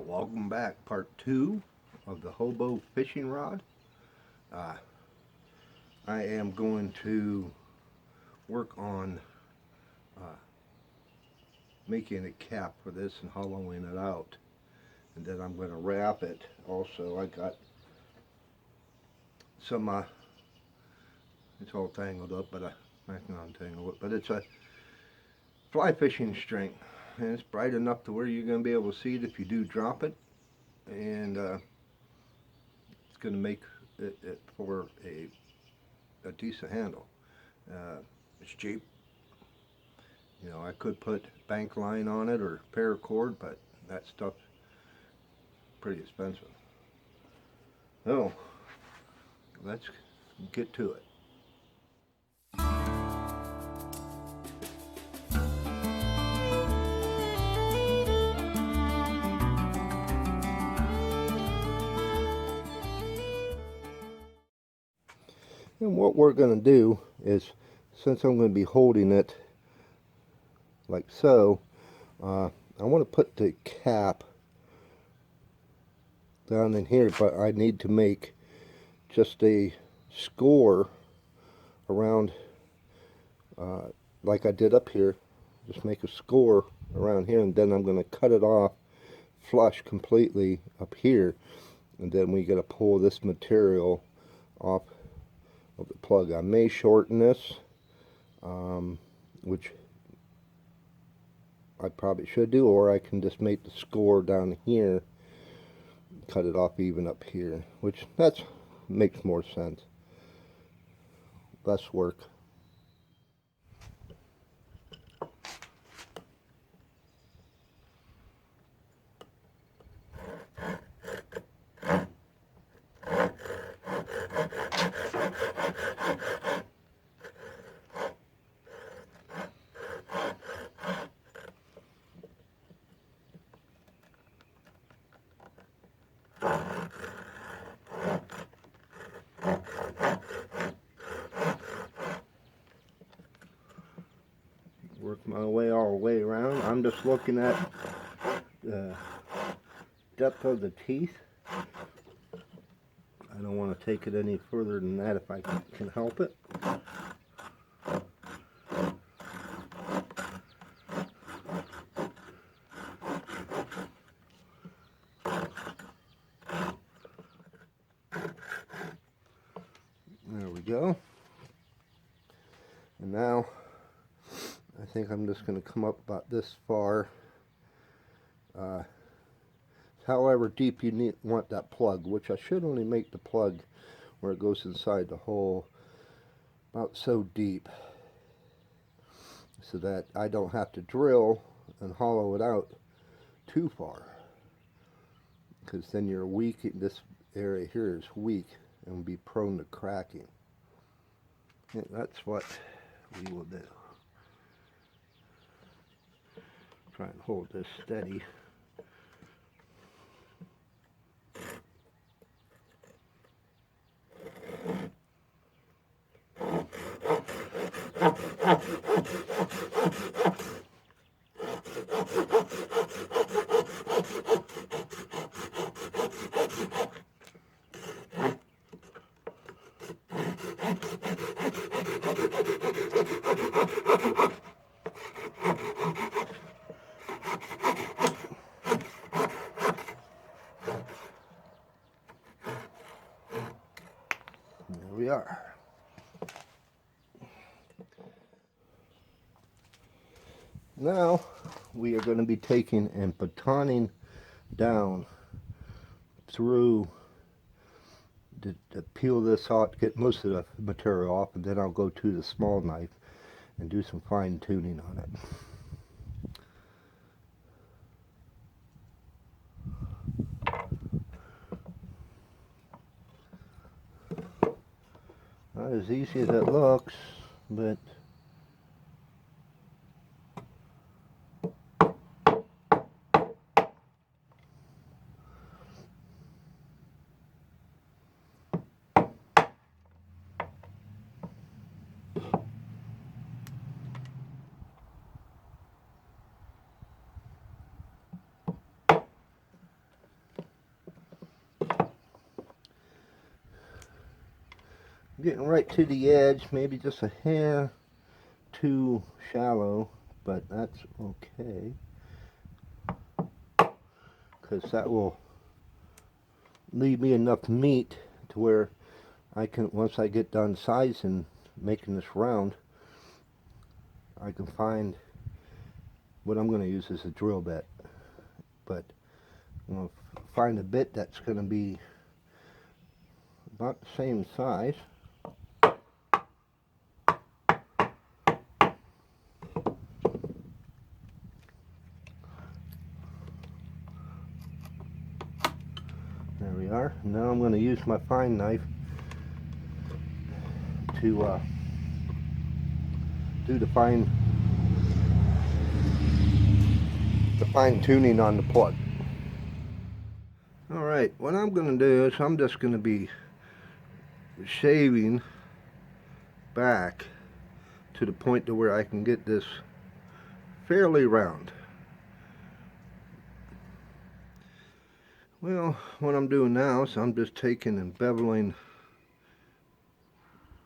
Welcome back, part 2 of the Hobo Fishing Rod. I am going to work on making a cap for this and hollowing it out, and then I'm going to wrap it. Also, I got some it's all tangled up, but I can untangle it, but it's a fly fishing string, and it's bright enough to where you're going to be able to see it if you do drop it, and it's going to make it for a decent handle. It's cheap. You know, I could put bank line on it or paracord, but that stuff's pretty expensive. So let's get to it. And what we're going to do is, since I'm going to be holding it like so, I want to put the cap down in here, but I need to make just a score around, like I did up here. Just make a score around here, and then I'm going to cut it off flush completely up here, and then we got to pull this material off of the plug. I may shorten this, which I probably should do, or I can just make the score down here, cut it off even up here, which makes more sense. Less work. Work my way all the way around. I'm just looking at the depth of the teeth. I don't want to take it any further than that if I can help it. There we go. And now I think I'm just going to come up about this far. However deep you want that plug, which I should only make the plug where it goes inside the hole about so deep, so that I don't have to drill and hollow it out too far, because then you're weak. This area here is weak and will be prone to cracking. And that's what we will do. Try and hold this steady. There we are. Now we are going to be taking and batoning down through to peel this off, get most of the material off, and then I'll go to the small knife and do some fine tuning on it. Not as easy as it looks, but getting right to the edge, maybe just a hair too shallow, but that's okay, because that will leave me enough meat to where I can, once I get done sizing, making this round, I can find what I'm going to use as a drill bit. But I'm going to find a bit that's going to be about the same size. There we are. Now I'm going to use my fine knife to do the fine tuning on the plug. Alright, what I'm going to do is I'm just going to be shaving back to the point to where I can get this fairly round. Well, what I'm doing now is I'm just taking and beveling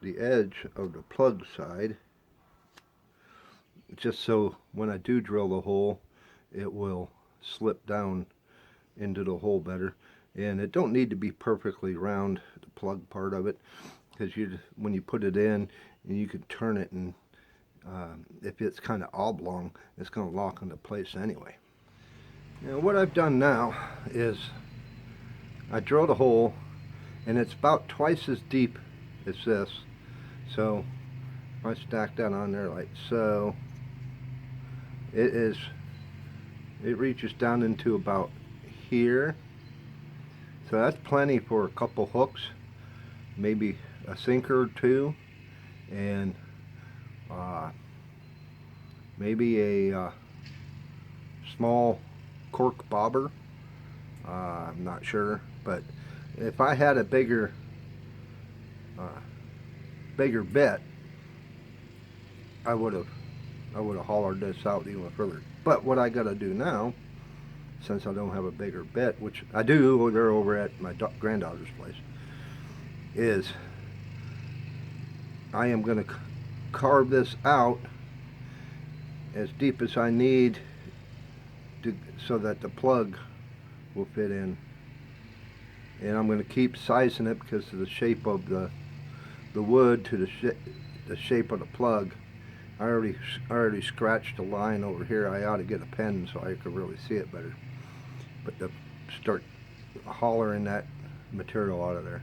the edge of the plug side, just so when I do drill the hole, it will slip down into the hole better. And it don't need to be perfectly round, the plug part of it, because when you put it in, and you can turn it, and if it's kind of oblong, it's going to lock into place anyway. Now what I've done now is I drilled a hole, and it's about twice as deep as this. So if I stack that on there like so, it reaches down into about here. So that's plenty for a couple hooks, maybe a sinker or two, and maybe a small cork bobber. I'm not sure, but if I had a bigger bit, I would have hollered this out even further. But what I got to do now, since I don't have a bigger bit, which I do, they're over at my granddaughter's place, is I am going to carve this out as deep as I need so that the plug will fit in. And I'm going to keep sizing it because of the shape of the wood to the shape of the plug. I already scratched a line over here. I ought to get a pen so I could really see it better. But to start hollering that material out of there.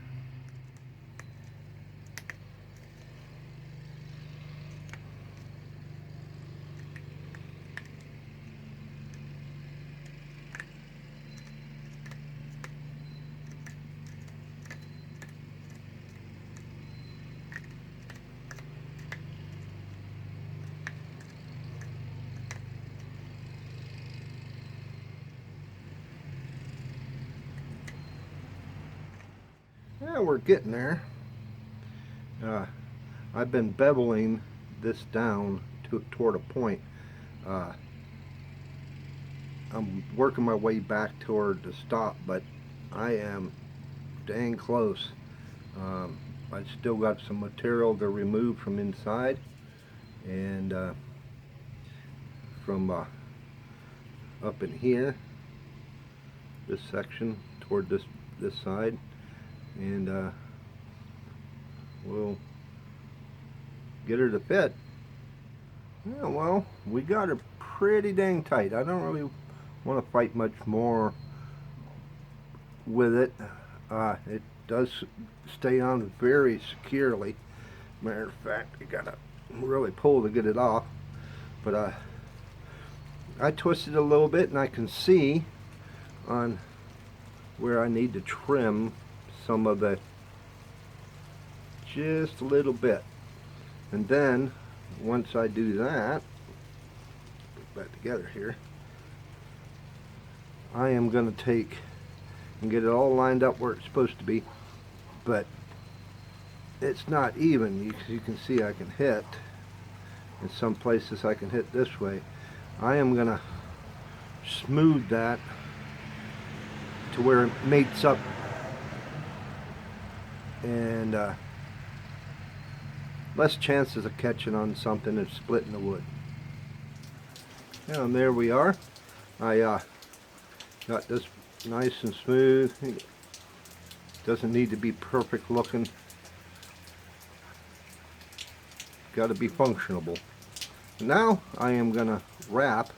Yeah, we're getting there. I've been beveling this down toward a point. I'm working my way back toward the stop, but I am dang close. I still got some material to remove from inside, and from up in here, this section toward this side, and we'll get her to fit. Yeah, well, we got her pretty dang tight. I don't really want to fight much more with it. It does stay on very securely. Matter of fact, you gotta really pull to get it off. But I twisted a little bit, and I can see on where I need to trim some of it, just a little bit. And then once I do that, put it back together here, I am going to take and get it all lined up where it's supposed to be, but it's not even. You can see I can hit in some places. I can hit this way. I am going to smooth that to where it mates up, and less chances of catching on something and splitting the wood. And there we are. I got this nice and smooth. Doesn't need to be perfect looking. Got to be functionable. Now I am gonna wrap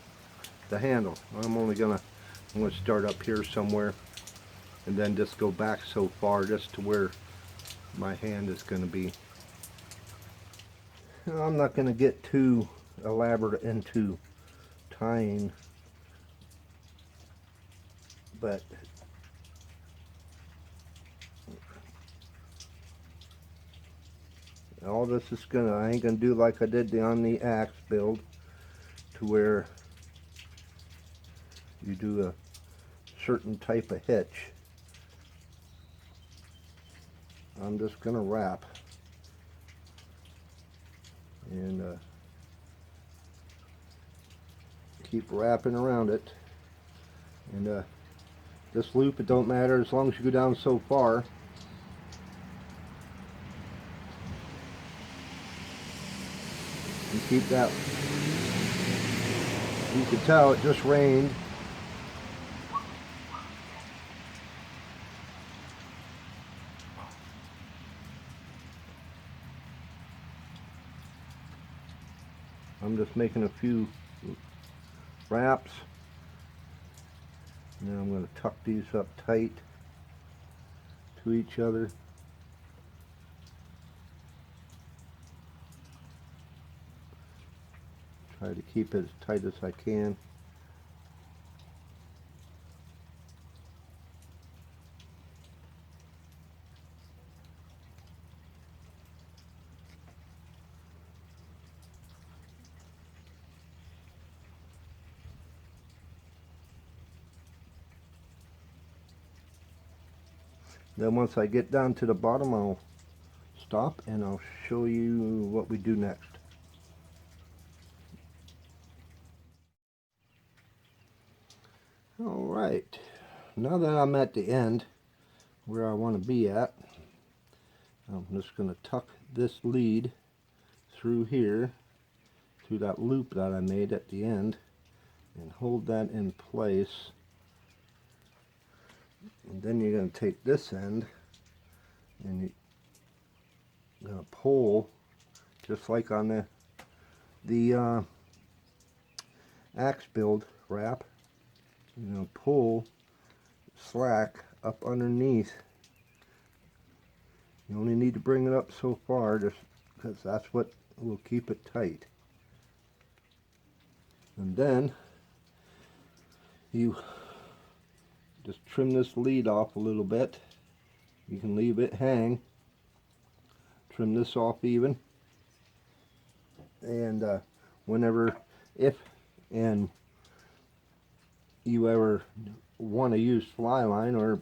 the handle. I'm gonna start up here somewhere and then just go back so far just to where my hand is gonna be. I'm not gonna get too elaborate into tying, but all this is I ain't gonna do like I did on the axe build, to where you do a certain type of hitch. I'm just gonna wrap and keep wrapping around it. And this loop, it don't matter as long as you go down so far. And keep that. You can tell it just rained. I'm just making a few wraps. Now I'm going to tuck these up tight to each other. Try to keep it as tight as I can. Then once I get down to the bottom, I'll stop and I'll show you what we do next. Alright, now that I'm at the end where I want to be at, I'm just going to tuck this lead through here, through that loop that I made at the end, and hold that in place. And then you're going to take this end and you're going to pull, just like on the axe build wrap. You're going to pull slack up underneath. You only need to bring it up so far, just because that's what will keep it tight. And then you just trim this lead off a little bit. You can leave it hang. Trim this off even. And whenever, if and you ever want to use fly line, or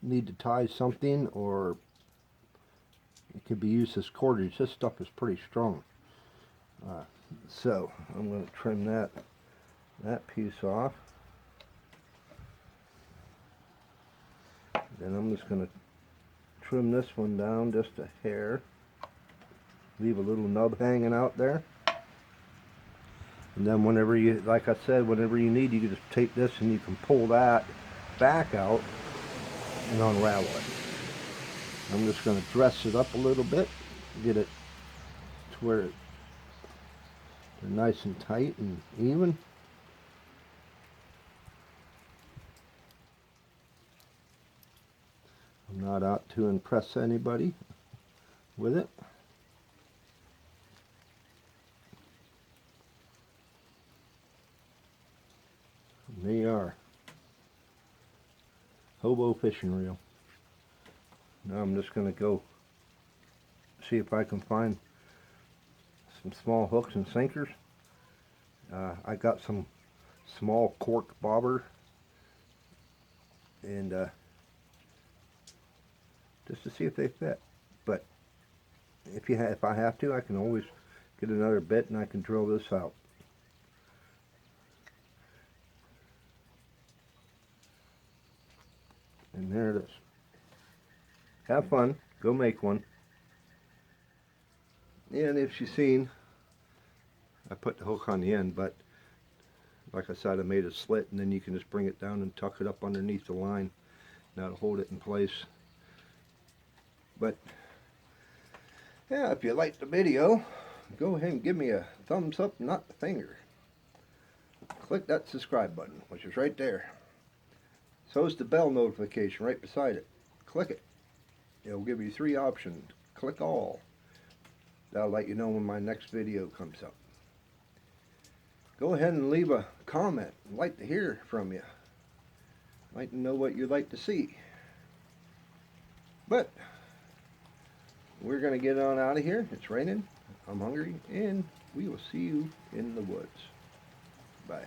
need to tie something, or it could be used as cordage. This stuff is pretty strong. So I'm going to trim that piece off. Then I'm just going to trim this one down just a hair. Leave a little nub hanging out there. And then whenever you, like I said, whenever you need, you can just take this and you can pull that back out and unravel it. I'm just going to dress it up a little bit, get it to where they're nice and tight and even. I'm not out to impress anybody with it. And there you are. Hobo fishing reel. Now I'm just going to go see if I can find some small hooks and sinkers. I got some small cork bobber, and just to see if they fit. But if I have to, I can always get another bit and I can drill this out. And there it is. Have fun. Go make one. And if you've seen, I put the hook on the end, but like I said, I made a slit, and then you can just bring it down and tuck it up underneath the line. That'll hold it in place. But yeah, if you liked the video, go ahead and give me a thumbs up, not the finger. Click that subscribe button, which is right there. So is the bell notification right beside it. Click it. It'll give you 3 options. Click all. That'll let you know when my next video comes up. Go ahead and leave a comment. I'd like to hear from you. I'd like to know what you'd like to see. But we're going to get on out of here. It's raining. I'm hungry. And we will see you in the woods. Bye.